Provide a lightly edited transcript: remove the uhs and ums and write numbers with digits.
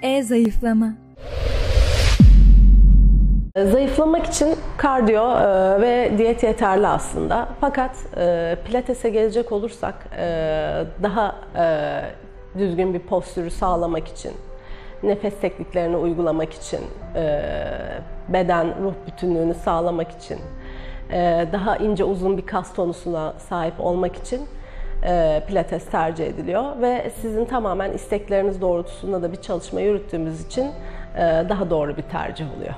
Zayıflama. Zayıflamak için kardiyo ve diyet yeterli aslında. Fakat pilatese gelecek olursak daha düzgün bir postürü sağlamak için, nefes tekniklerini uygulamak için, beden ruh bütünlüğünü sağlamak için, daha ince uzun bir kas tonusuna sahip olmak için pilates tercih ediliyor ve sizin tamamen istekleriniz doğrultusunda da bir çalışma yürüttüğümüz için daha doğru bir tercih oluyor.